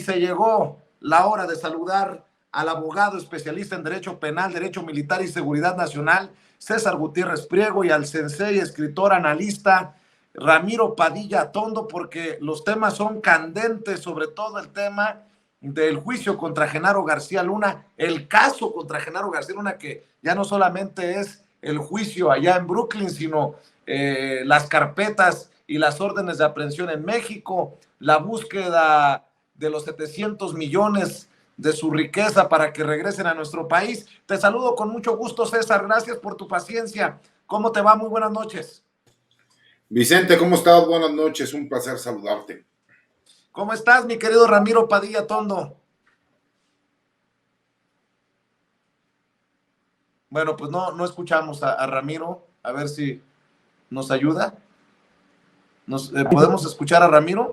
se llegó la hora de saludar al abogado especialista en Derecho Penal, Derecho Militar y Seguridad Nacional, César Gutiérrez Priego, y al sensei, escritor, analista, Ramiro Padilla Tondo, porque los temas son candentes, sobre todo el tema del juicio contra Genaro García Luna, el caso contra Genaro García Luna, que ya no solamente es el juicio allá en Brooklyn, sino las carpetas y las órdenes de aprehensión en México, la búsqueda de los 700 millones de su riqueza para que regresen a nuestro país. Te saludo con mucho gusto, César. Gracias por tu paciencia. ¿Cómo te va? Muy buenas noches. Vicente, ¿cómo estás? Buenas noches, un placer saludarte. ¿Cómo estás, mi querido Ramiro Padilla Tondo? Bueno, pues no escuchamos a Ramiro. A ver si nos ayuda. ¿Podemos escuchar a Ramiro?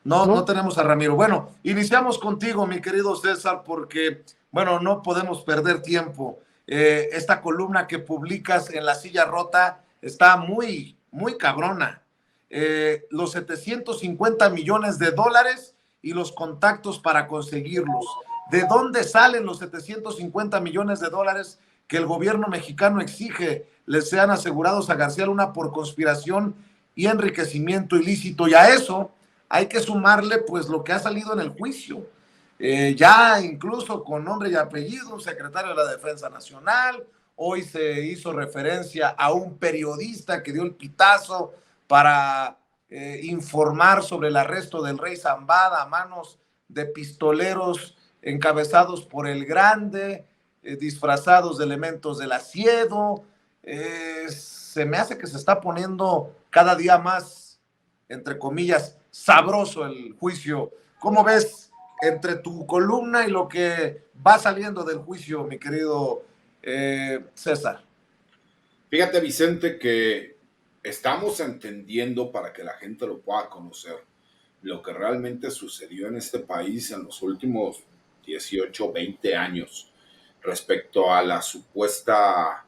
No tenemos a Ramiro. Bueno, iniciamos contigo, mi querido César, porque, bueno, no podemos perder tiempo. Esta columna que publicas en La Silla Rota está muy cabrona. Los 750 millones de dólares y los contactos para conseguirlos. ¿De dónde salen los 750 millones de dólares que el gobierno mexicano exige les sean asegurados a García Luna por conspiración y enriquecimiento ilícito? Y a eso hay que sumarle pues lo que ha salido en el juicio. Ya incluso con nombre y apellido, un secretario de la Defensa Nacional. Hoy se hizo referencia a un periodista que dio el pitazo para informar sobre el arresto del rey Zambada a manos de pistoleros encabezados por el Grande, disfrazados de elementos del asiedo. Se me hace que se está poniendo cada día más, entre comillas, sabroso el juicio. ¿Cómo ves entre tu columna y lo que va saliendo del juicio, mi querido César? Fíjate, Vicente, que estamos entendiendo, para que la gente lo pueda conocer, lo que realmente sucedió en este país en los últimos 18, 20 años respecto a la supuesta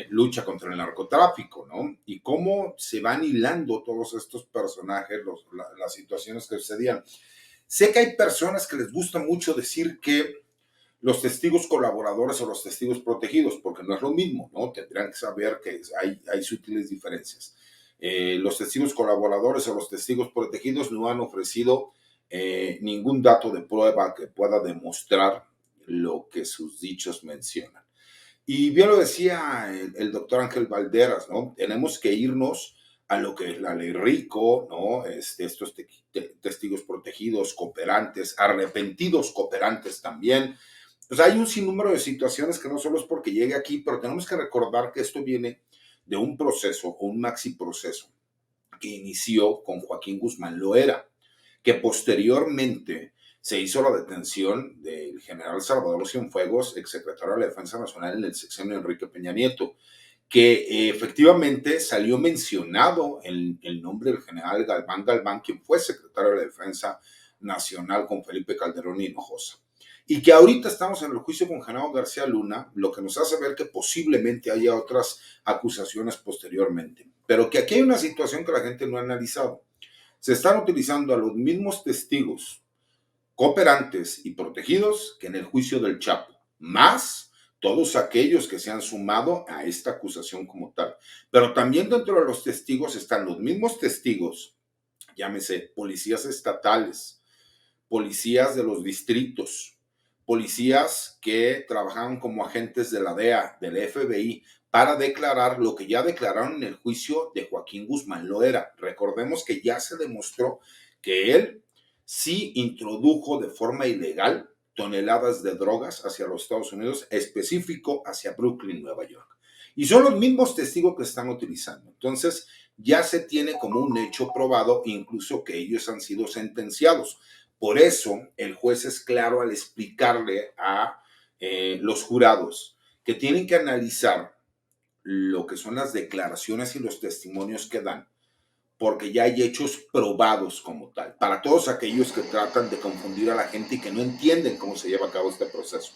lucha contra el narcotráfico, ¿no? Y cómo se van hilando todos estos personajes, las situaciones que sucedían. Sé que hay personas que les gusta mucho decir que los testigos colaboradores o los testigos protegidos, porque no es lo mismo, ¿no? Tendrán que saber que hay sutiles diferencias. Los testigos colaboradores o los testigos protegidos no han ofrecido ningún dato de prueba que pueda demostrar lo que sus dichos mencionan. Y bien lo decía el doctor Ángel Valderas, ¿no? Tenemos que irnos a lo que es la ley Rico, ¿no? Estos testigos protegidos, cooperantes, arrepentidos cooperantes también. Pues hay un sinnúmero de situaciones que no solo es porque llegue aquí, pero tenemos que recordar que esto viene de un proceso o un maxi proceso que inició con Joaquín Guzmán Loera, que posteriormente se hizo la detención del general Salvador Cienfuegos, exsecretario de la Defensa Nacional en el sexenio de Enrique Peña Nieto, que efectivamente salió mencionado el nombre del general Galván, quien fue secretario de la Defensa Nacional con Felipe Calderón Hinojosa. Y que ahorita estamos en el juicio con Genaro García Luna, lo que nos hace ver que posiblemente haya otras acusaciones posteriormente. Pero que aquí hay una situación que la gente no ha analizado. Se están utilizando a los mismos testigos cooperantes y protegidos que en el juicio del Chapo, más todos aquellos que se han sumado a esta acusación como tal. Pero también dentro de los testigos están los mismos testigos, llámese policías estatales, policías de los distritos, policías que trabajaban como agentes de la DEA, del FBI, para declarar lo que ya declararon en el juicio de Joaquín Guzmán Loera. Recordemos que ya se demostró que él sí introdujo de forma ilegal toneladas de drogas hacia los Estados Unidos, específico hacia Brooklyn, Nueva York. Y son los mismos testigos que están utilizando. Entonces, ya se tiene como un hecho probado, incluso que ellos han sido sentenciados. Por eso, el juez es claro al explicarle a los jurados que tienen que analizar lo que son las declaraciones y los testimonios que dan, porque ya hay hechos probados como tal, para todos aquellos que tratan de confundir a la gente y que no entienden cómo se lleva a cabo este proceso.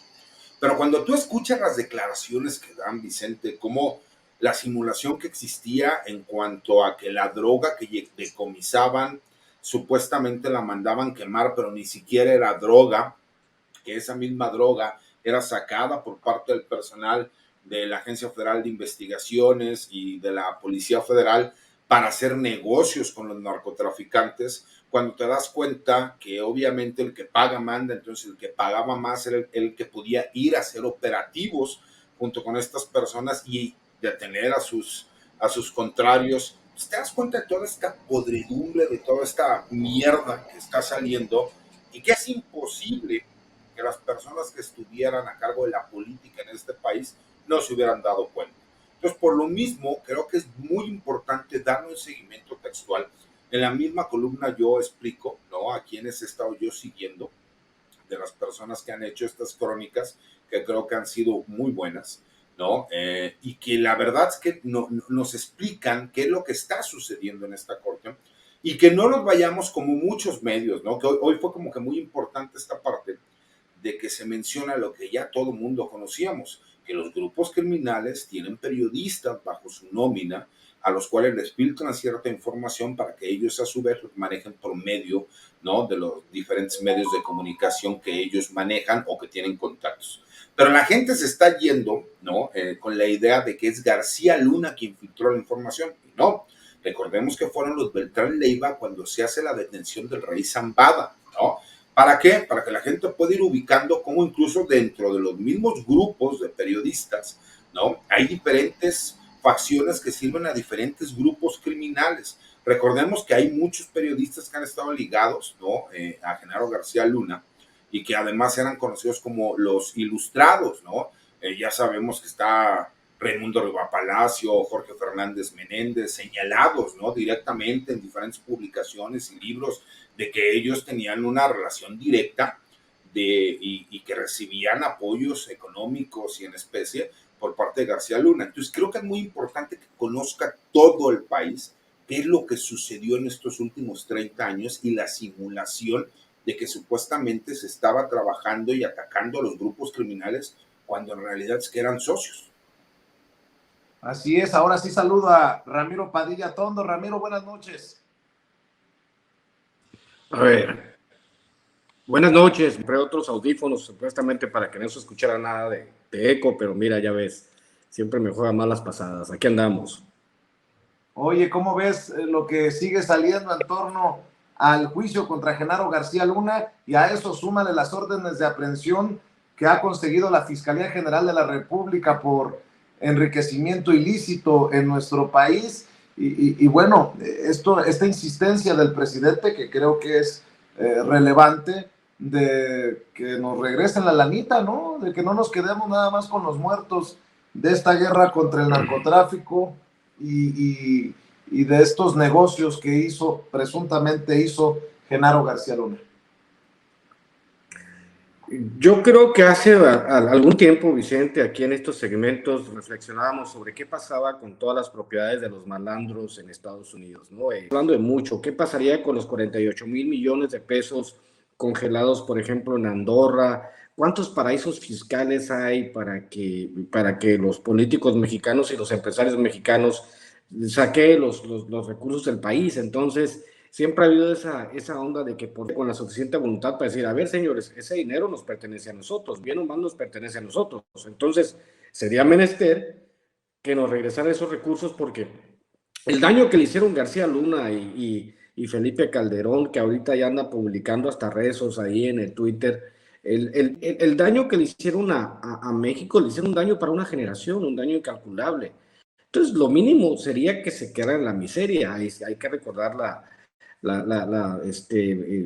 Pero cuando tú escuchas las declaraciones que dan, Vicente, cómo la simulación que existía en cuanto a que la droga que decomisaban supuestamente la mandaban quemar, pero ni siquiera era droga, que esa misma droga era sacada por parte del personal de la Agencia Federal de Investigaciones y de la Policía Federal para hacer negocios con los narcotraficantes, cuando te das cuenta que obviamente el que paga manda, entonces el que pagaba más era el que podía ir a hacer operativos junto con estas personas y detener a sus contrarios. Pues te das cuenta de toda esta podredumbre, de toda esta mierda que está saliendo y que es imposible que las personas que estuvieran a cargo de la política en este país no se hubieran dado cuenta. Entonces, por lo mismo, creo que es muy importante darle un seguimiento textual. En la misma columna yo explico, ¿no?, a quienes he estado yo siguiendo, de las personas que han hecho estas crónicas, que creo que han sido muy buenas, ¿no? Y que la verdad es que nos explican qué es lo que está sucediendo en esta corte y que no nos vayamos como muchos medios, ¿no? Que hoy fue como que muy importante esta parte de que se menciona lo que ya todo mundo conocíamos, que los grupos criminales tienen periodistas bajo su nómina a los cuales les filtran cierta información para que ellos a su vez manejen por medio, ¿no?, de los diferentes medios de comunicación que ellos manejan o que tienen contactos. Pero la gente se está yendo, ¿no?, con la idea de que es García Luna quien filtró la información. Y no, recordemos que fueron los Beltrán Leiva cuando se hace la detención del rey Zambada, ¿no? ¿Para qué? Para que la gente pueda ir ubicando cómo incluso dentro de los mismos grupos de periodistas, ¿no?, hay diferentes facciones que sirven a diferentes grupos criminales. Recordemos que hay muchos periodistas que han estado ligados, ¿no?, a Genaro García Luna y que además eran conocidos como los ilustrados, ¿no? Ya sabemos que está Raimundo Riva Palacio, Jorge Fernández Menéndez, señalados, ¿no?, directamente en diferentes publicaciones y libros de que ellos tenían una relación directa y que recibían apoyos económicos y en especie por parte de García Luna. Entonces creo que es muy importante que conozca todo el país qué es lo que sucedió en estos últimos 30 años y la simulación de que supuestamente se estaba trabajando y atacando a los grupos criminales cuando en realidad es que eran socios. Así es, ahora sí saludo a Ramiro Padilla Tondo. Ramiro, buenas noches. A ver, buenas noches. Compré otros audífonos supuestamente para que no se escuchara nada de eco, pero mira, ya ves, siempre me juegan malas pasadas. Aquí andamos. Oye, ¿cómo ves lo que sigue saliendo en torno al juicio contra Genaro García Luna? Y a eso súmale las órdenes de aprehensión que ha conseguido la Fiscalía General de la República por enriquecimiento ilícito en nuestro país. Y bueno, esta insistencia del presidente, que creo que es relevante, de que nos regresen la lanita, ¿no? De que no nos quedemos nada más con los muertos de esta guerra contra el narcotráfico y de estos negocios que presuntamente hizo Genaro García Luna. Yo creo que hace algún tiempo, Vicente, aquí en estos segmentos reflexionábamos sobre qué pasaba con todas las propiedades de los malandros en Estados Unidos, ¿no? Hablando de mucho, ¿qué pasaría con los 48,000 millones de pesos congelados, por ejemplo, en Andorra? ¿Cuántos paraísos fiscales hay para que los políticos mexicanos y los empresarios mexicanos saquen los recursos del país? Entonces, siempre ha habido esa onda de que con la suficiente voluntad para decir, a ver, señores, ese dinero nos pertenece a nosotros, bien o mal nos pertenece a nosotros. Entonces, sería menester que nos regresaran esos recursos, porque el daño que le hicieron García Luna y Felipe Calderón, que ahorita ya anda publicando hasta rezos ahí en el Twitter, el daño que le hicieron a México, le hicieron un daño para una generación, un daño incalculable. Entonces, lo mínimo sería que se quedara en la miseria. Hay que recordar la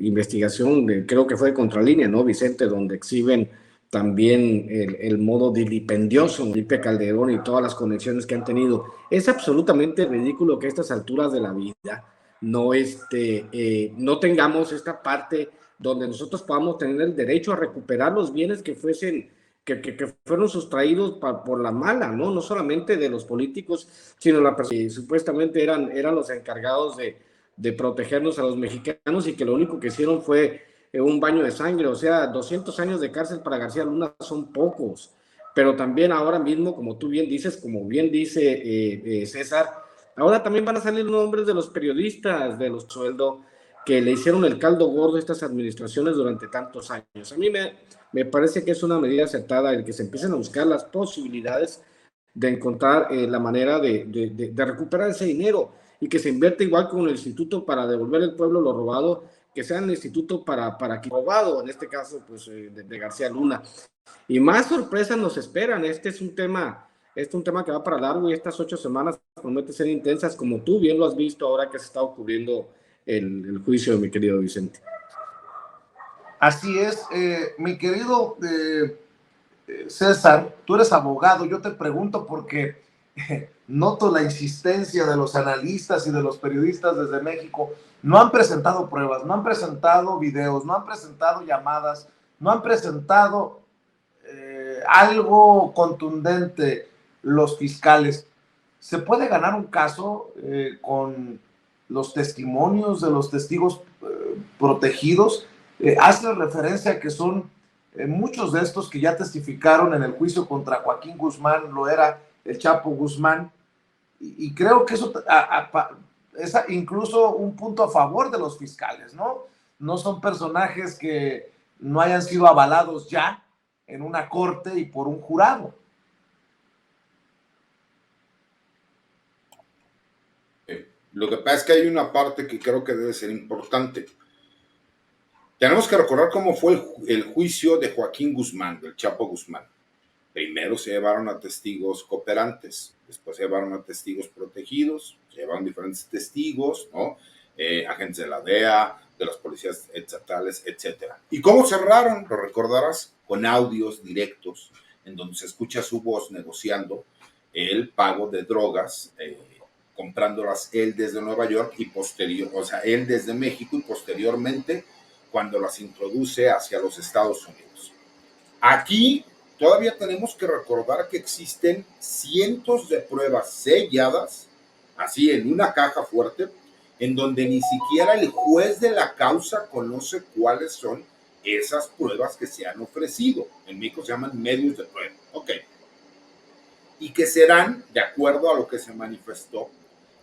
investigación, creo que fue de Contralínea, ¿no, Vicente?, donde exhiben también el modo dilipendioso Felipe Calderón y todas las conexiones que han tenido. Es absolutamente ridículo que a estas alturas de la vida no tengamos esta parte donde nosotros podamos tener el derecho a recuperar los bienes que fueron sustraídos por la mala, ¿no? No solamente de los políticos, sino la persona que supuestamente eran los encargados de protegernos a los mexicanos, y que lo único que hicieron fue un baño de sangre. O sea, 200 años de cárcel para García Luna son pocos. pero también ahora mismo, como tú bien dices, como bien dice César, ahora también van a salir nombres de los periodistas, de los sueldos que le hicieron el caldo gordo a estas administraciones durante tantos años. A mí me parece que es una medida acertada el que se empiecen a buscar las posibilidades de encontrar la manera de recuperar ese dinero y que se invierta igual con el Instituto para devolver al pueblo lo robado, que sea el Instituto para que robado, en este caso, pues de García Luna. Y más sorpresas nos esperan. Este es un tema que va para largo y estas 8 semanas prometen ser intensas, como tú bien lo has visto ahora que se está ocurriendo el juicio de mi querido Vicente. Así es, mi querido César, tú eres abogado, yo te pregunto porque noto la insistencia de los analistas y de los periodistas desde México. No han presentado pruebas, no han presentado videos, no han presentado llamadas, no han presentado algo contundente los fiscales. ¿Se puede ganar un caso con los testimonios de los testigos protegidos? Hace referencia a que son muchos de estos que ya testificaron en el juicio contra Joaquín Guzmán, lo era el Chapo Guzmán, y creo que eso es incluso un punto a favor de los fiscales, ¿no? No son personajes que no hayan sido avalados ya en una corte y por un jurado. Lo que pasa es que hay una parte que creo que debe ser importante. Tenemos que recordar cómo fue el juicio de Joaquín Guzmán, del Chapo Guzmán. Primero se llevaron a testigos cooperantes, después se llevaron a testigos protegidos, se llevaron diferentes testigos, ¿no? Agentes de la DEA, de las policías estatales, etc. ¿Y cómo cerraron? Lo recordarás, con audios directos, en donde se escucha su voz negociando el pago de drogas, comprándolas él desde Nueva York y o sea, él desde México y posteriormente cuando las introduce hacia los Estados Unidos. Aquí todavía tenemos que recordar que existen cientos de pruebas selladas, así en una caja fuerte, en donde ni siquiera el juez de la causa conoce cuáles son esas pruebas que se han ofrecido. En México se llaman medios de prueba. Ok. Y que serán, de acuerdo a lo que se manifestó,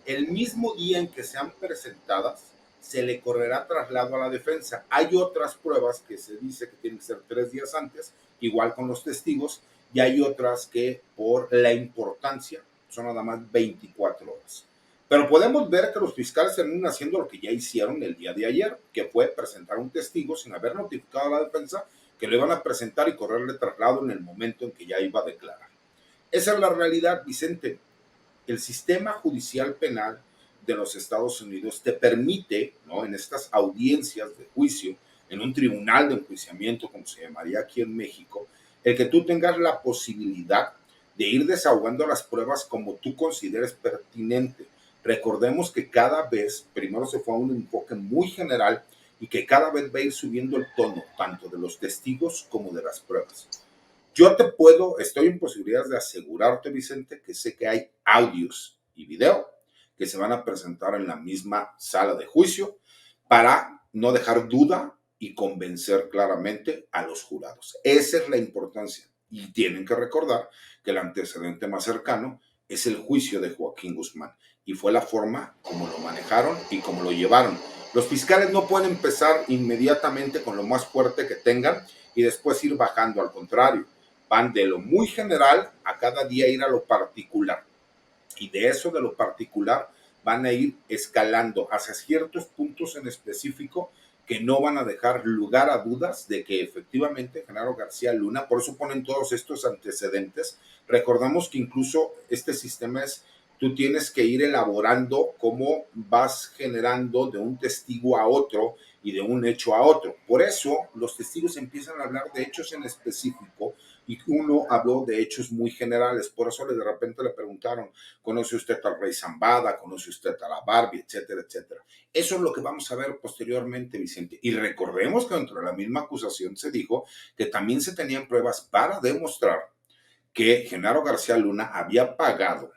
el mismo día en que sean presentadas, se le correrá traslado a la defensa. Hay otras pruebas que se dice que tienen que ser 3 días antes, igual con los testigos, y hay otras que por la importancia son nada más 24 horas. Pero podemos ver que los fiscales terminan haciendo lo que ya hicieron el día de ayer, que fue presentar un testigo sin haber notificado a la defensa que lo iban a presentar y correrle traslado en el momento en que ya iba a declarar. Esa es la realidad, Vicente. El sistema judicial penal de los Estados Unidos te permite, ¿no?, en estas audiencias de juicio, en un tribunal de enjuiciamiento, como se llamaría aquí en México, el que tú tengas la posibilidad de ir desahogando las pruebas como tú consideres pertinente. Recordemos que cada vez, primero se fue a un enfoque muy general y que cada vez va a ir subiendo el tono, tanto de los testigos como de las pruebas. Yo estoy en posibilidades de asegurarte, Vicente, que sé que hay audios y video que se van a presentar en la misma sala de juicio para no dejar duda y convencer claramente a los jurados. Esa es la importancia. Y tienen que recordar que el antecedente más cercano es el juicio de Joaquín Guzmán. Y fue la forma como lo manejaron y como lo llevaron. Los fiscales no pueden empezar inmediatamente con lo más fuerte que tengan y después ir bajando. Al contrario, van de lo muy general a cada día ir a lo particular. Y de eso, de lo particular, van a ir escalando hacia ciertos puntos en específico que no van a dejar lugar a dudas de que efectivamente Genaro García Luna, por eso ponen todos estos antecedentes. Recordamos que incluso este sistema es, tú tienes que ir elaborando cómo vas generando de un testigo a otro y de un hecho a otro. Por eso los testigos empiezan a hablar de hechos en específico y uno habló de hechos muy generales. Por eso de repente le preguntaron, ¿conoce usted al Rey Zambada? ¿Conoce usted a la Barbie? Etcétera, etcétera. Eso es lo que vamos a ver posteriormente, Vicente. Y recordemos que dentro de la misma acusación se dijo que también se tenían pruebas para demostrar que Genaro García Luna había pagado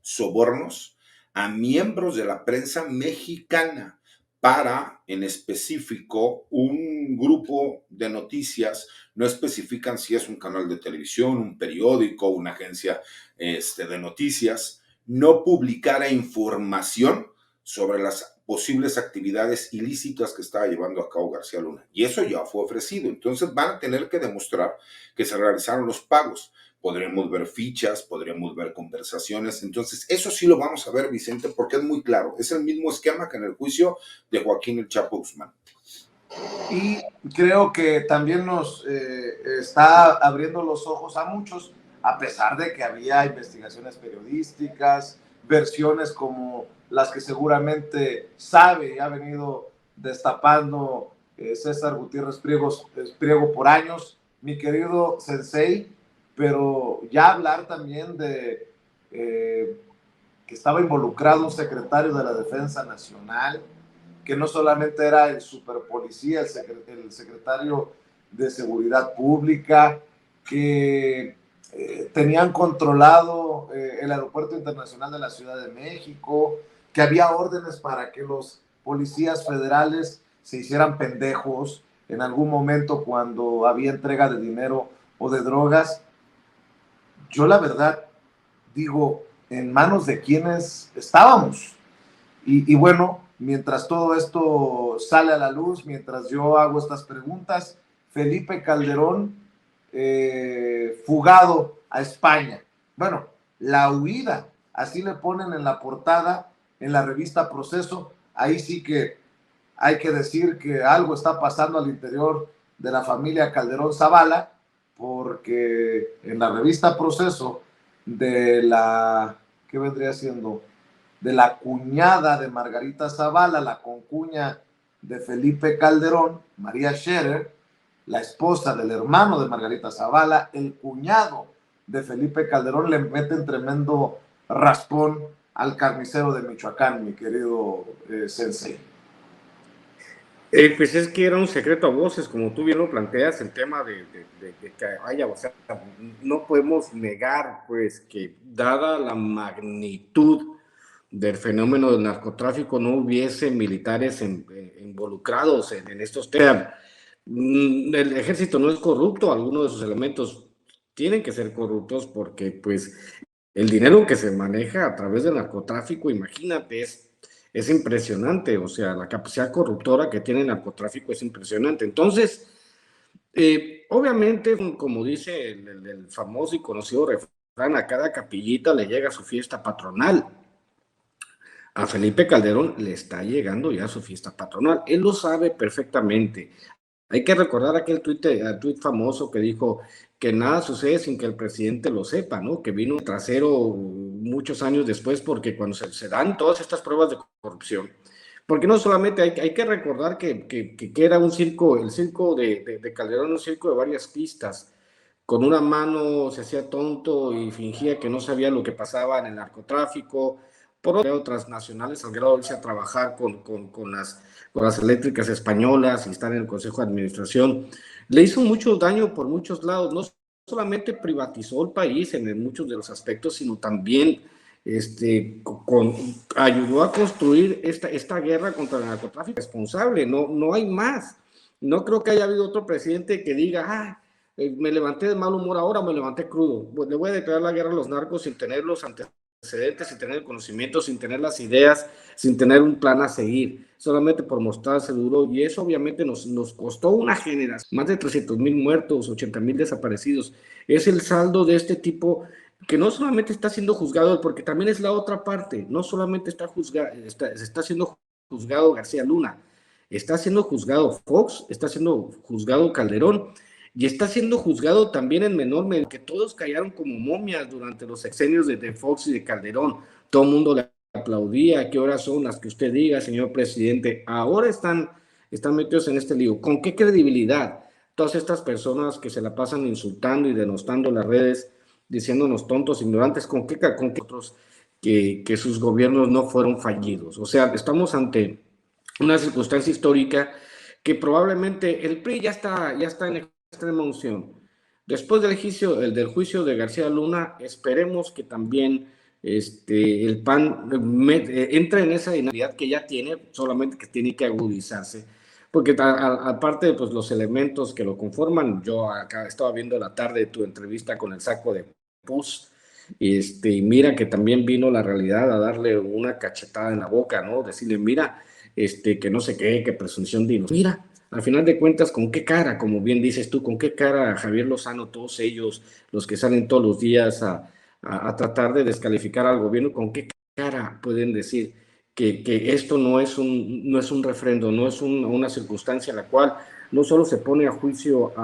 sobornos a miembros de la prensa mexicana para, en específico, un grupo de noticias, no especifican si es un canal de televisión, un periódico, una agencia de noticias, no publicara información sobre las posibles actividades ilícitas que estaba llevando a cabo García Luna. Y eso ya fue ofrecido. Entonces van a tener que demostrar que se realizaron los pagos. Podremos ver fichas, podremos ver conversaciones. Entonces, eso sí lo vamos a ver, Vicente, porque es muy claro. Es el mismo esquema que en el juicio de Joaquín El Chapo Guzmán. Y creo que también nos está abriendo los ojos a muchos, a pesar de que había investigaciones periodísticas, versiones como las que seguramente sabe y ha venido destapando César Gutiérrez Priego por años, mi querido Sensei, pero ya hablar también de que estaba involucrado un secretario de la Defensa Nacional, que no solamente era el superpolicía, el secretario de Seguridad Pública, que tenían controlado el Aeropuerto Internacional de la Ciudad de México, que había órdenes para que los policías federales se hicieran pendejos en algún momento cuando había entrega de dinero o de drogas. Yo la verdad digo, ¿en manos de quiénes estábamos? Y bueno, mientras todo esto sale a la luz, mientras yo hago estas preguntas, Felipe Calderón fugado a España. Bueno, la huida, así le ponen en la portada, en la revista Proceso. Ahí sí que hay que decir que algo está pasando al interior de la familia Calderón Zavala, porque en la revista Proceso de la, ¿qué vendría siendo? De la cuñada de Margarita Zavala, la concuña de Felipe Calderón, María Scherer, la esposa del hermano de Margarita Zavala, el cuñado de Felipe Calderón, le meten tremendo raspón al carnicero de Michoacán, mi querido Sensei. Pues es que era un secreto a voces, como tú bien lo planteas, el tema de que haya, o sea, no podemos negar, pues, que dada la magnitud del fenómeno del narcotráfico no hubiese militares involucrados en estos temas. El ejército no es corrupto, algunos de sus elementos tienen que ser corruptos porque, pues, el dinero que se maneja a través del narcotráfico, imagínate, es impresionante, o sea, la capacidad corruptora que tiene el narcotráfico es impresionante. Entonces, obviamente, como dice el famoso y conocido refrán, a cada capillita le llega su fiesta patronal. A Felipe Calderón le está llegando ya su fiesta patronal. Él lo sabe perfectamente. Hay que recordar aquel tuit famoso que dijo que nada sucede sin que el presidente lo sepa, ¿no? Que vino trasero muchos años después, porque cuando se dan todas estas pruebas de corrupción, porque no solamente hay que recordar que era un circo, el circo de Calderón, un circo de varias pistas. Con una mano se hacía tonto y fingía que no sabía lo que pasaba en el narcotráfico. Por otras transnacionales, al grado de irse a trabajar con las eléctricas españolas y estar en el Consejo de Administración, le hizo mucho daño por muchos lados. No solamente privatizó el país en muchos de los aspectos, sino también ayudó a construir esta guerra contra el narcotráfico responsable. No hay más. No creo que haya habido otro presidente que diga, me levanté de mal humor ahora, me levanté crudo. Pues le voy a declarar la guerra a los narcos sin tener los antecedentes, sin tener el conocimiento, sin tener las ideas, sin tener un plan a seguir, solamente por mostrarse duro. Y eso obviamente nos costó una generación, más de 300,000 muertos, 80,000 desaparecidos. Es el saldo de este tipo que no solamente está siendo juzgado, porque también es la otra parte, no solamente está siendo juzgado García Luna, está siendo juzgado Fox, está siendo juzgado Calderón, y está siendo juzgado también en menor medida, que todos callaron como momias durante los sexenios de Fox y de Calderón. Todo el mundo le aplaudía. ¿Qué horas son las que usted diga, señor presidente? Ahora están metidos en este lío. ¿Con qué credibilidad? Todas estas personas que se la pasan insultando y denostando las redes, diciéndonos tontos, ignorantes, ¿con qué otros que sus gobiernos no fueron fallidos? O sea, estamos ante una circunstancia histórica que probablemente el PRI ya está en extrema unción. Después del juicio de García Luna, esperemos que también el PAN entra en esa dinámica que ya tiene, solamente que tiene que agudizarse, porque aparte pues los elementos que lo conforman, yo acá estaba viendo la tarde tu entrevista con el saco de pus, y mira que también vino la realidad a darle una cachetada en la boca, ¿no? Decirle, mira, que no sé qué, que presunción de inocencia. Mira, al final de cuentas, ¿con qué cara, como bien dices tú, con qué cara Javier Lozano, todos ellos, los que salen todos los días a tratar de descalificar al gobierno, con qué cara pueden decir que esto no es un refrendo, no es una circunstancia en la cual no solo se pone a juicio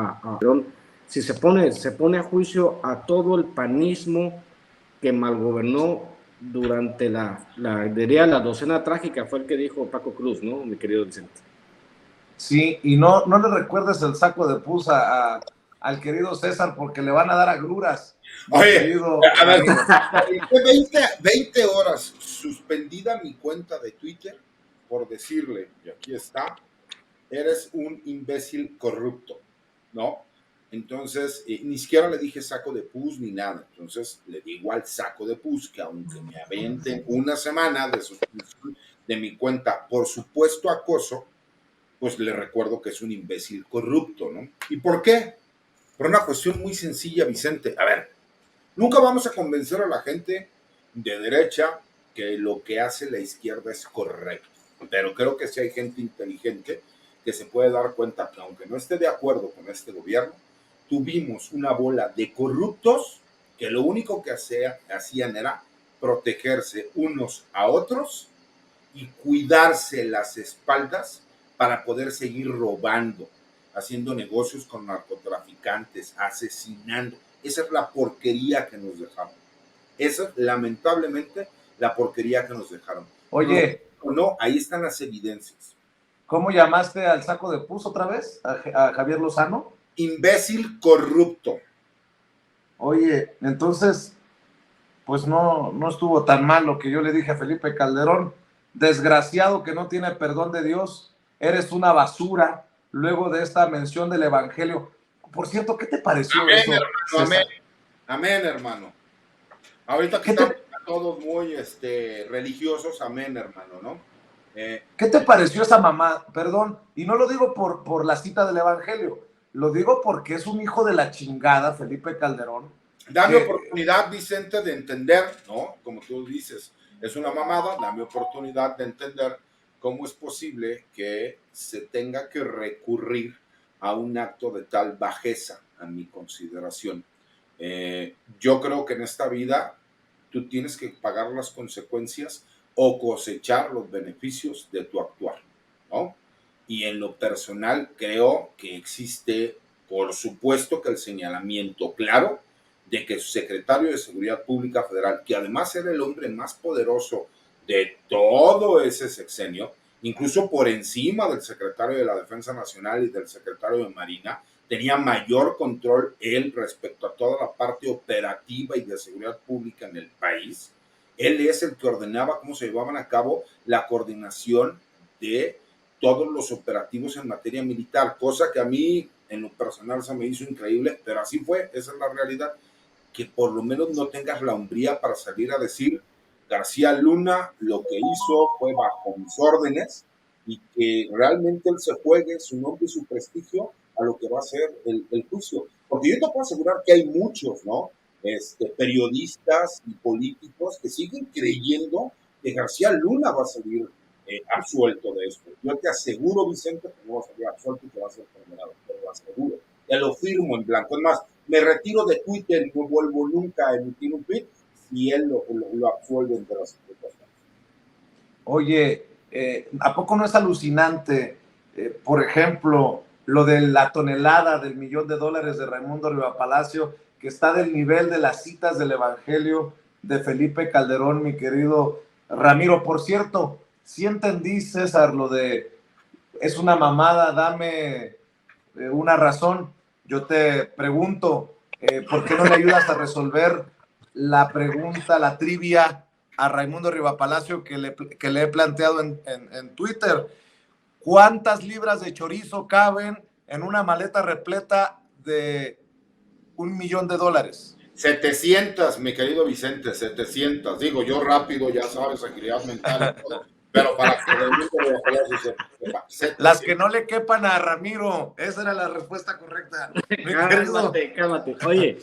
si se pone a juicio a todo el panismo que malgobernó durante diría la docena trágica, fue el que dijo Paco Cruz, ¿no, mi querido Vicente? Sí, y no le recuerdes el saco de pus al querido César porque le van a dar agruras, mi Oye, querido a ver, Ramiro. 20 horas suspendida mi cuenta de Twitter por decirle, y aquí está, eres un imbécil corrupto, ¿no? Entonces, ni siquiera le dije saco de pus ni nada. Entonces, le digo al saco de pus que aunque me aventen una semana de suspensión de mi cuenta por supuesto acoso, pues le recuerdo que es un imbécil corrupto, ¿no? ¿Y por qué? Por una cuestión muy sencilla, Vicente. A ver, nunca vamos a convencer a la gente de derecha que lo que hace la izquierda es correcto. Pero creo que sí hay gente inteligente que se puede dar cuenta que aunque no esté de acuerdo con este gobierno, tuvimos una bola de corruptos que lo único que hacían era protegerse unos a otros y cuidarse las espaldas para poder seguir robando, haciendo negocios con narcotraficantes, asesinando. Esa es la porquería que nos dejaron. Esa es lamentablemente la porquería que nos dejaron. Oye, No, ahí están las evidencias. ¿cómo llamaste al saco de pus otra vez? ¿A Javier Lozano? Imbécil corrupto. Oye, entonces, pues no estuvo tan mal lo que yo le dije a Felipe Calderón. Desgraciado que no tiene perdón de Dios, eres una basura luego de esta mención del Evangelio. Por cierto, ¿qué te pareció Amén, eso, hermano, César? amén. Amén, hermano. Ahorita que estamos todos muy religiosos, amén, hermano, ¿no? ¿Qué te pareció esa mamá? Perdón, y no lo digo por la cita del Evangelio, lo digo porque es un hijo de la chingada, Felipe Calderón. Dame oportunidad, Vicente, de entender, ¿no? Como tú dices, es una mamada, dame oportunidad de entender cómo es posible que se tenga que recurrir a un acto de tal bajeza, a mi consideración. Yo creo que en esta vida tú tienes que pagar las consecuencias o cosechar los beneficios de tu actuar, ¿no? Y en lo personal creo que existe, por supuesto, que el señalamiento claro de que su secretario de Seguridad Pública Federal, que además era el hombre más poderoso de todo ese sexenio, incluso por encima del secretario de la Defensa Nacional y del secretario de Marina, tenía mayor control él respecto a toda la parte operativa y de seguridad pública en el país. Él es el que ordenaba cómo se llevaban a cabo la coordinación de todos los operativos en materia militar, cosa que a mí en lo personal se me hizo increíble, pero así fue, esa es la realidad. Que por lo menos no tengas la hombría para salir a decir García Luna lo que hizo fue bajo mis órdenes y que realmente él se juegue su nombre y su prestigio a lo que va a ser el juicio. Porque yo te puedo asegurar que hay muchos, ¿no? Periodistas y políticos que siguen creyendo que García Luna va a salir absuelto de esto. Yo te aseguro, Vicente, que no va a salir absuelto y que va a ser condenado, te lo aseguro. Te lo firmo en blanco. Es más, me retiro de Twitter y no vuelvo nunca a emitir un tweet si él lo absuelve entre las implicaciones. Oye, ¿a poco no es alucinante, por ejemplo, lo de la tonelada del $1,000,000 de Raimundo Riva Palacio, que está del nivel de las citas del Evangelio de Felipe Calderón, mi querido Ramiro? Por cierto, sí entendí, César, lo de es una mamada, dame una razón. Yo te pregunto, ¿por qué no le ayudas a resolver la pregunta, la trivia a Raimundo Rivapalacio que le he planteado en Twitter? ¿Cuántas libras de chorizo caben en una maleta repleta de $1,000,000? 700, mi querido Vicente, 700. Digo, yo rápido, ya sabes, agilidad mental y todo, pero para que el mundo de Palacio sepa, Las que no le quepan a Ramiro, esa era la respuesta correcta. Cálmate. Oye,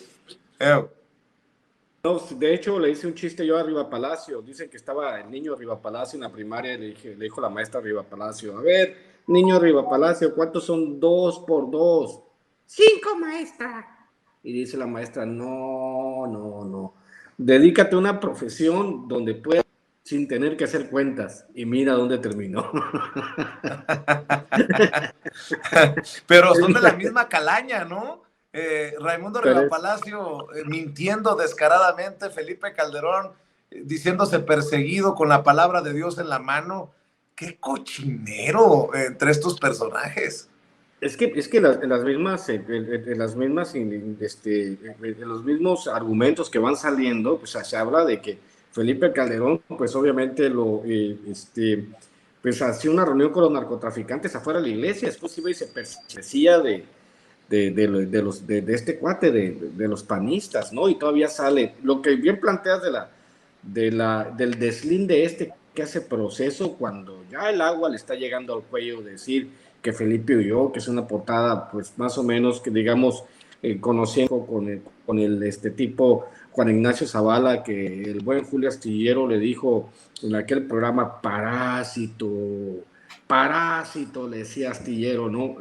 Eh, no, de hecho le hice un chiste yo a Riva Palacio. Dicen que estaba el niño Riva Palacio en la primaria y le dijo la maestra Riva Palacio, a ver, niño Riva Palacio, ¿cuántos son 2 por 2? 5, maestra. Y dice la maestra, no. Dedícate a una profesión donde puedas sin tener que hacer cuentas. Y mira dónde terminó. Pero son de la misma calaña, ¿no? Raimundo Pero Riva Palacio mintiendo descaradamente, Felipe Calderón diciéndose perseguido con la palabra de Dios en la mano. ¡Qué cochinero entre estos personajes! Es que en los mismos argumentos que van saliendo, pues se habla de que Felipe Calderón, pues obviamente pues hacía una reunión con los narcotraficantes afuera de la iglesia, después iba y se perseguía de este cuate, de los panistas, ¿no? Y todavía sale, lo que bien planteas del deslinde que hace Proceso cuando ya el agua le está llegando al cuello, decir que Felipe huyó, que es una portada, pues más o menos, que digamos, conociendo con el tipo Juan Ignacio Zavala, que el buen Julio Astillero le dijo en aquel programa, parásito, le decía Astillero, ¿no?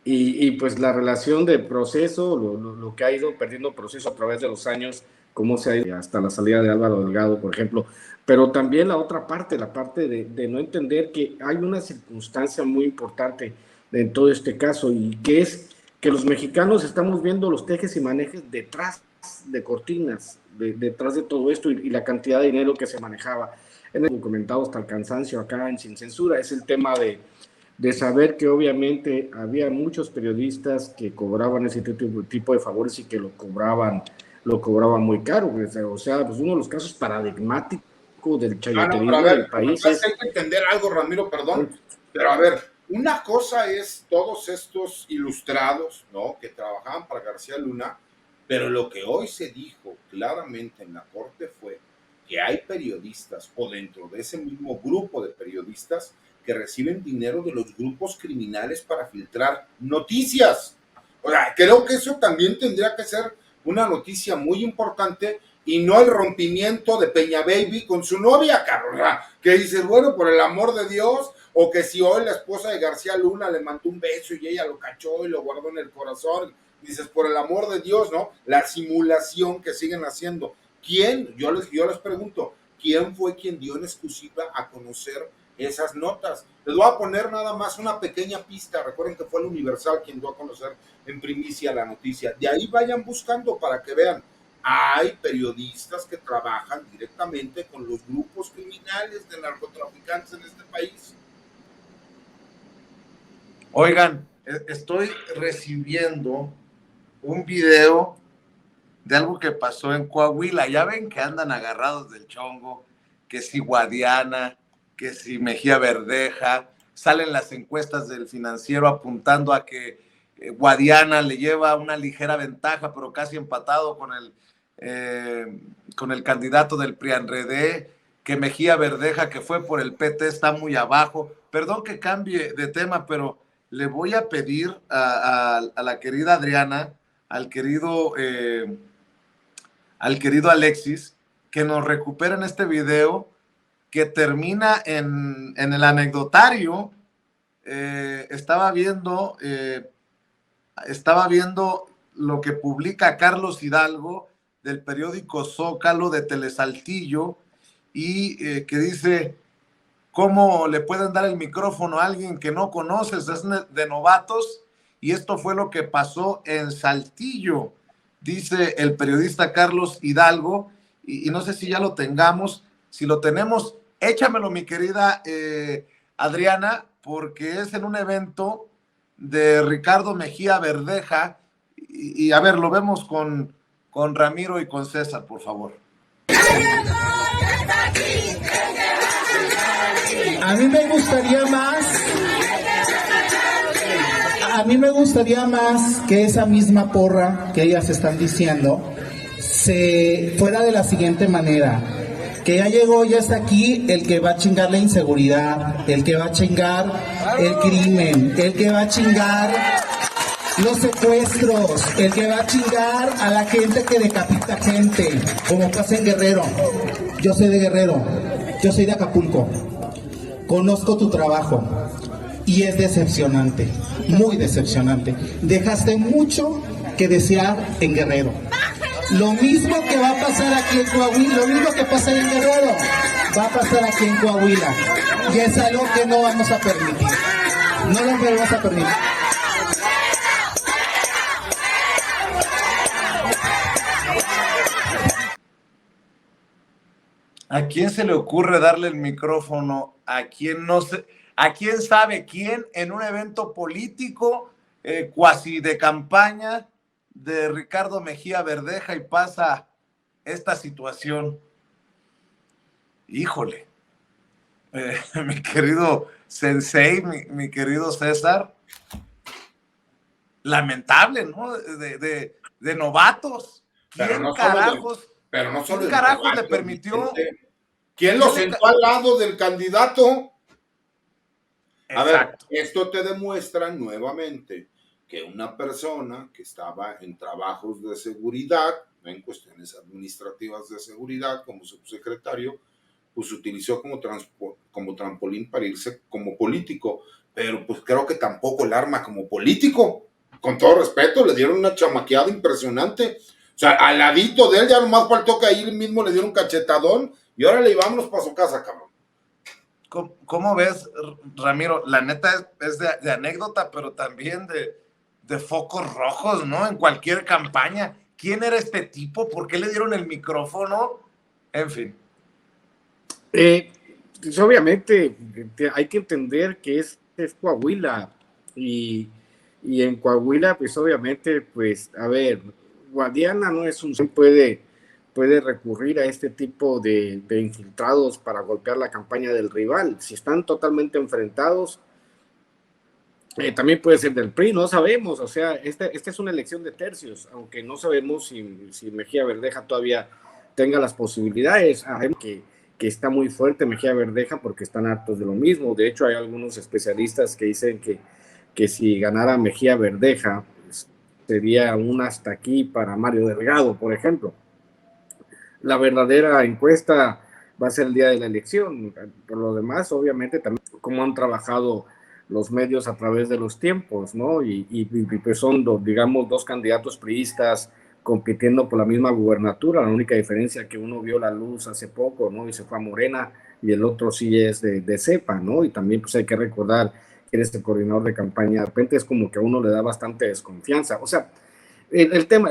Y pues la relación de Proceso, lo que ha ido perdiendo Proceso a través de los años, cómo se ha ido hasta la salida de Álvaro Delgado, por ejemplo, pero también la otra parte, la parte de no entender que hay una circunstancia muy importante en todo este caso, y que es que los mexicanos estamos viendo los tejes y manejes detrás de cortinas, detrás de todo esto, y la cantidad de dinero que se manejaba. En el documentado hasta el cansancio acá en Sin Censura, es el tema de saber que obviamente había muchos periodistas que cobraban ese tipo de favores y que lo cobraban muy caro. O sea, pues uno de los casos paradigmáticos del chayoterismo del país. Hay que entender algo, Ramiro, perdón, pero a ver, una cosa es todos estos ilustrados, ¿no?, que trabajaban para García Luna, pero lo que hoy se dijo claramente en la corte fue que hay periodistas, o dentro de ese mismo grupo de periodistas, que reciben dinero de los grupos criminales para filtrar noticias. O sea, creo que eso también tendría que ser una noticia muy importante, y no el rompimiento de Peña Baby con su novia, Carlos, que dices, bueno, por el amor de Dios, o que si hoy la esposa de García Luna le mandó un beso y ella lo cachó y lo guardó en el corazón, dices, por el amor de Dios, ¿no? La simulación que siguen haciendo. ¿Quién? Yo les pregunto, ¿quién fue quien dio en exclusiva a conocer esas notas? Les voy a poner nada más una pequeña pista. Recuerden que fue el Universal quien dio a conocer en primicia la noticia. De ahí vayan buscando para que vean. Hay periodistas que trabajan directamente con los grupos criminales de narcotraficantes en este país. Oigan, estoy recibiendo un video de algo que pasó en Coahuila. Ya ven que andan agarrados del chongo, que si Guadiana, que si Mejía Verdeja, salen las encuestas del Financiero apuntando a que Guadiana le lleva una ligera ventaja, pero casi empatado con el candidato del PRI-ANRED, que Mejía Verdeja, que fue por el PT, está muy abajo. Perdón que cambie de tema, pero le voy a pedir a la querida Adriana, al querido Alexis, que nos recuperen este video que termina en el anecdotario. Estaba viendo lo que publica Carlos Hidalgo del periódico Zócalo de Telesaltillo, y que dice: ¿cómo le pueden dar el micrófono a alguien que no conoces? Es de novatos. Y esto fue lo que pasó en Saltillo, dice el periodista Carlos Hidalgo, y no sé si ya lo tengamos. Si lo tenemos, échamelo, mi querida Adriana, porque es en un evento de Ricardo Mejía Verdeja, y a ver, lo vemos con Ramiro y con César, por favor. A mí me gustaría más que esa misma porra que ellas están diciendo se fuera de la siguiente manera: que ya llegó, ya está aquí el que va a chingar la inseguridad, el que va a chingar el crimen, el que va a chingar los secuestros, el que va a chingar a la gente que decapita gente, como pasa en Guerrero. Yo soy de Guerrero, yo soy de Acapulco, conozco tu trabajo y es decepcionante, muy decepcionante. Dejaste mucho que desear en Guerrero. Lo mismo que va a pasar aquí en Coahuila, lo mismo que pasa en Guerrero, va a pasar aquí en Coahuila. Y es algo que no vamos a permitir. No lo vamos a permitir. ¿A quién se le ocurre darle el micrófono? ¿A quién no se, a quién sabe quién en un evento político cuasi de campaña de Ricardo Mejía Verdeja y pasa esta situación? Híjole, mi querido Sensei, mi querido César, lamentable, ¿no? De novatos. ¿Quién no carajos? Pero no solo ¿Quién carajos le permitió? ¿Quién lo sentó al lado del candidato? A ver, esto te demuestra nuevamente que una persona que estaba en trabajos de seguridad, en cuestiones administrativas de seguridad como subsecretario, pues utilizó como trampolín para irse como político, pero pues creo que tampoco el arma como político. Con todo respeto, le dieron una chamaqueada impresionante. O sea, al ladito de él ya nomás faltó que ahí mismo le dieron un cachetadón y órale, vámonos para su casa, cabrón. ¿Cómo ves, Ramiro? La neta es de anécdota, pero también de focos rojos, ¿no? En cualquier campaña. ¿Quién era este tipo? ¿Por qué le dieron el micrófono? En fin. Pues obviamente hay que entender que es Coahuila y en Coahuila pues obviamente pues a ver, Guadiana no es un puede recurrir a este tipo de infiltrados para golpear la campaña del rival. Si están totalmente enfrentados, también puede ser del PRI, no sabemos. O sea, esta es una elección de tercios, aunque no sabemos si Mejía Verdeja todavía tenga las posibilidades. Sabemos que está muy fuerte Mejía Verdeja porque están hartos de lo mismo. De hecho, hay algunos especialistas que dicen que si ganara Mejía Verdeja, pues, sería un hasta aquí para Mario Delgado, por ejemplo. La verdadera encuesta va a ser el día de la elección. Por lo demás, obviamente, también cómo han trabajado los medios a través de los tiempos, ¿no? Y pues son, digamos, dos candidatos priistas compitiendo por la misma gubernatura. La única diferencia es que uno vio la luz hace poco, ¿no? Y se fue a Morena, y el otro sí es de cepa, ¿no? Y también pues hay que recordar que eres el coordinador de campaña. De repente es como que a uno le da bastante desconfianza. O sea, el tema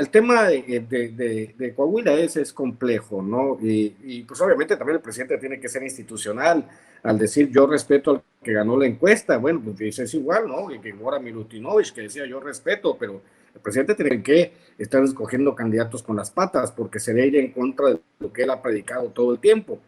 de Coahuila es complejo, ¿no? Y pues obviamente también el presidente tiene que ser institucional al decir yo respeto al que ganó la encuesta. Bueno, pues es igual, ¿no? Y que ahora Milutinovich que decía yo respeto, pero el presidente tiene que estar escogiendo candidatos con las patas porque sería ir en contra de lo que él ha predicado todo el tiempo.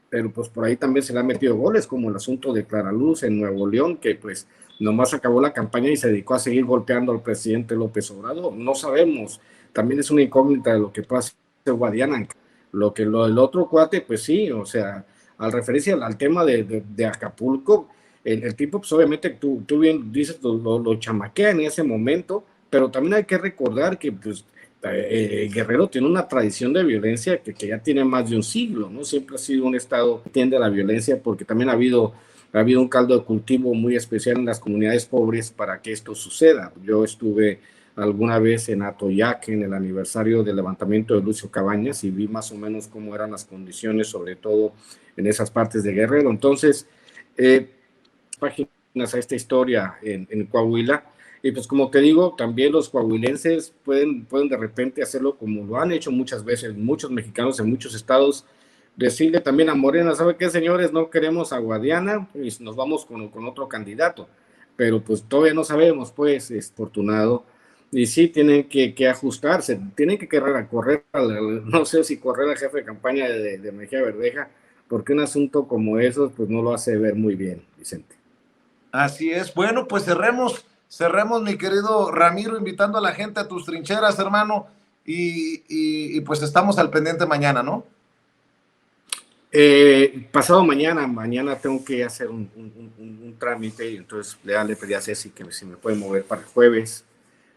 Pero pues por ahí también se le han metido goles, como el asunto de Clara Luz en Nuevo León, que pues nomás acabó la campaña y se dedicó a seguir golpeando al presidente López Obrador. No sabemos, también es una incógnita de lo que pasa en Guadiana. El otro cuate, pues sí, o sea, al referirse al tema de Acapulco, el tipo, pues obviamente tú bien dices, lo chamaquea en ese momento, pero también hay que recordar que pues Guerrero tiene una tradición de violencia que ya tiene más de un siglo, ¿no? Siempre ha sido un estado que tiende a la violencia porque también ha habido un caldo de cultivo muy especial en las comunidades pobres para que esto suceda. Yo estuve alguna vez en Atoyac en el aniversario del levantamiento de Lucio Cabañas y vi más o menos cómo eran las condiciones, sobre todo en esas partes de Guerrero. Entonces, páginas a esta historia en Coahuila. Y pues como te digo, también los coahuilenses pueden de repente hacerlo como lo han hecho muchas veces, muchos mexicanos en muchos estados, decirle también a Morena, ¿sabe qué, señores? No queremos a Guadiana y nos vamos con otro candidato. Pero pues todavía no sabemos, pues, es afortunado. Y sí tienen que ajustarse, tienen que correr, no sé si correr al jefe de campaña de Mejía Verdeja, porque un asunto como eso, pues no lo hace ver muy bien, Vicente. Así es. Bueno, pues cerremos, mi querido Ramiro, invitando a la gente a tus trincheras, hermano. y pues estamos al pendiente mañana, ¿no? Pasado mañana tengo que hacer un trámite, y entonces le pedí a Ceci que si me puede mover para el jueves.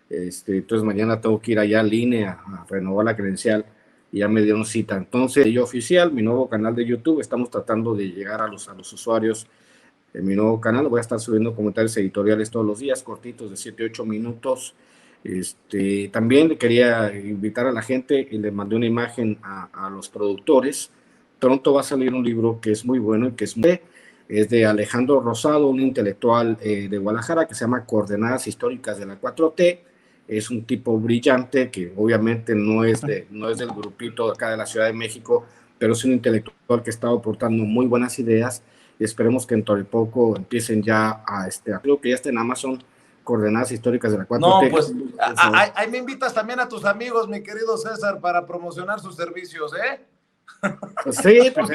Entonces mañana tengo que ir allá al INE a renovar la credencial y ya me dieron cita. Entonces yo oficial, mi nuevo canal de YouTube, estamos tratando de llegar a los usuarios en mi nuevo canal. Voy a estar subiendo comentarios editoriales todos los días, cortitos de 7-8 minutos. También quería invitar a la gente y le mandé una imagen a los productores. Pronto va a salir un libro que es muy bueno y que es de Alejandro Rosado, un intelectual de Guadalajara, que se llama Coordenadas Históricas de la 4T. Es un tipo brillante que obviamente no es del grupito acá de la Ciudad de México, pero es un intelectual que está aportando muy buenas ideas y esperemos que dentro de poco empiecen ya creo que ya está en Amazon, Coordenadas Históricas de la 4T. No, pues ahí me invitas también a tus amigos, mi querido César, para promocionar sus servicios, ¿eh? Pues sí, pues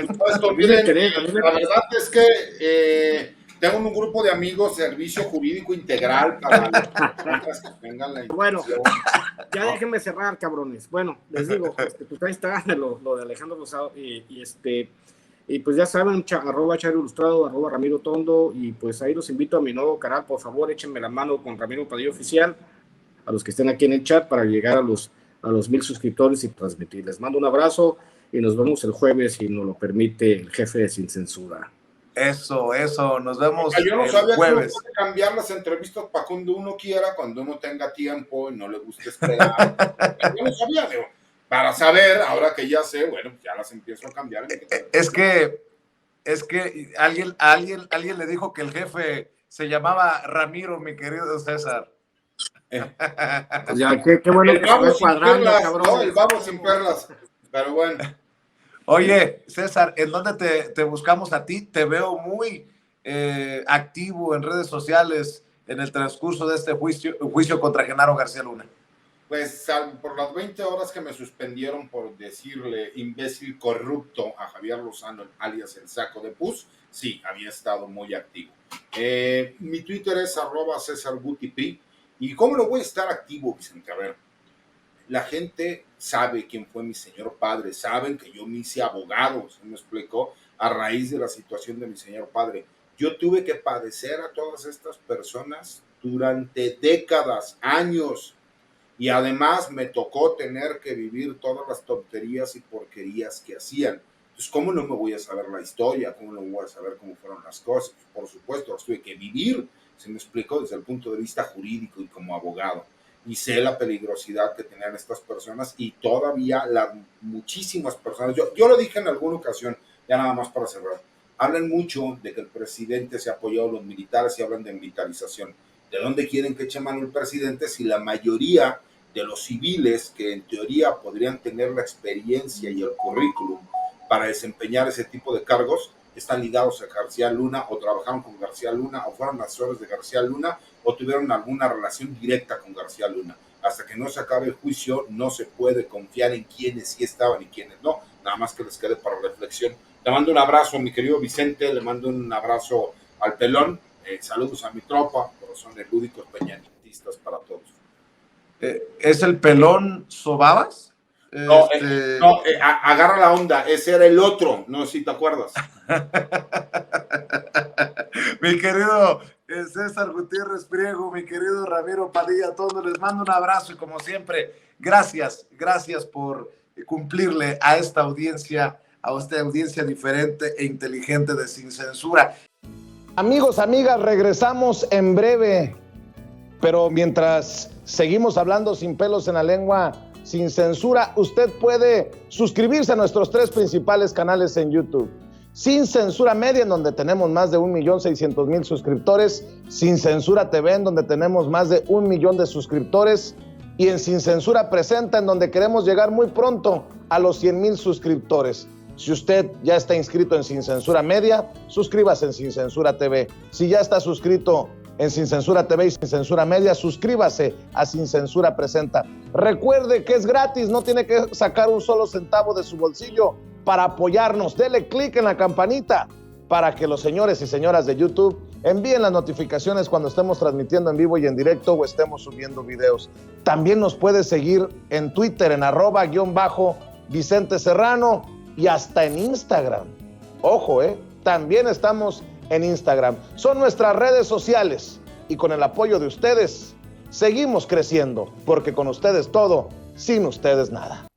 miren, la verdad es que tengo un grupo de amigos, servicio jurídico integral para las personas que tengan la Bueno, ya déjenme cerrar, cabrones. Bueno, les digo, pues ahí está lo de Alejandro Rosado y pues ya saben, arroba Chairo Ilustrado, arroba Ramiro Tondo, y pues ahí los invito a mi nuevo canal. Por favor, échenme la mano con Ramiro Padilla Oficial, a los que estén aquí en el chat, para llegar a los 1000 suscriptores y transmitir. Les mando un abrazo y nos vemos el jueves, si nos lo permite el jefe de Sin Censura. Eso, nos vemos yo no sabía jueves. Que uno puede cambiar las entrevistas para cuando uno quiera, cuando uno tenga tiempo y no le guste esperar. Yo no sabía, digo, para saber, ahora que ya sé, bueno, ya las empiezo a cambiar. Es que alguien le dijo que el jefe se llamaba Ramiro, mi querido César. Pues ya, qué bueno que se cuadrando, cabrón. No, el vamos sin perlas, pero bueno. Oye, César, ¿en dónde te buscamos a ti? Te veo muy activo en redes sociales en el transcurso de este juicio contra Genaro García Luna. Pues por las 20 horas que me suspendieron por decirle imbécil corrupto a Javier Lozano, alias el saco de pus, sí, había estado muy activo. Mi Twitter es @CésarGutiP. ¿Y cómo no voy a estar activo, Vicente? A ver, la gente sabe quién fue mi señor padre, saben que yo me hice abogado, ¿se me explicó? A raíz de la situación de mi señor padre. Yo tuve que padecer a todas estas personas durante décadas, años, y además me tocó tener que vivir todas las tonterías y porquerías que hacían. Entonces, ¿cómo no me voy a saber la historia? ¿Cómo no voy a saber cómo fueron las cosas? Por supuesto, las tuve que vivir, se me explicó, desde el punto de vista jurídico y como abogado. Y sé la peligrosidad que tenían estas personas y todavía muchísimas personas. Yo lo dije en alguna ocasión, ya nada más para cerrar. Hablan mucho de que el presidente se apoyó a los militares y hablan de militarización. ¿De dónde quieren que eche mano el presidente si la mayoría de los civiles que en teoría podrían tener la experiencia y el currículum para desempeñar ese tipo de cargos están ligados a García Luna o trabajaron con García Luna o fueron asesores de García Luna o tuvieron alguna relación directa con García Luna? Hasta que no se acabe el juicio no se puede confiar en quiénes sí estaban y quiénes no, nada más que les quede para reflexión. Le mando un abrazo a mi querido Vicente, le mando un abrazo al Pelón, saludos a mi tropa, corazones lúdicos peñanitistas para todos. ¿Es el Pelón Sobabas? No, agarra la onda, ese era el otro, no sé si te acuerdas. Mi querido César Gutiérrez Priego, mi querido Ramiro Padilla, a todos les mando un abrazo y como siempre, gracias por cumplirle a esta audiencia diferente e inteligente de Sin Censura. Amigos, amigas, regresamos en breve, pero mientras seguimos hablando sin pelos en la lengua, sin censura, usted puede suscribirse a nuestros 3 principales canales en YouTube. Sin Censura Media, en donde tenemos más de 1.600.000 suscriptores, Sin Censura TV, en donde tenemos más de 1 millón de suscriptores, y en Sin Censura Presenta, en donde queremos llegar muy pronto a los 100,000 suscriptores. Si usted ya está inscrito en Sin Censura Media, suscríbase en Sin Censura TV. Si ya está suscrito en Sin Censura TV y Sin Censura Media, suscríbase a Sin Censura Presenta. Recuerde que es gratis, no tiene que sacar un solo centavo de su bolsillo para apoyarnos. Dele clic en la campanita para que los señores y señoras de YouTube Envíen las notificaciones cuando estemos transmitiendo en vivo y en directo o estemos subiendo videos. También nos puedes seguir en Twitter en @Vicente Serrano y hasta en Instagram. Ojo, también estamos en Instagram. Son nuestras redes sociales y con el apoyo de ustedes seguimos creciendo, porque con ustedes todo, sin ustedes nada.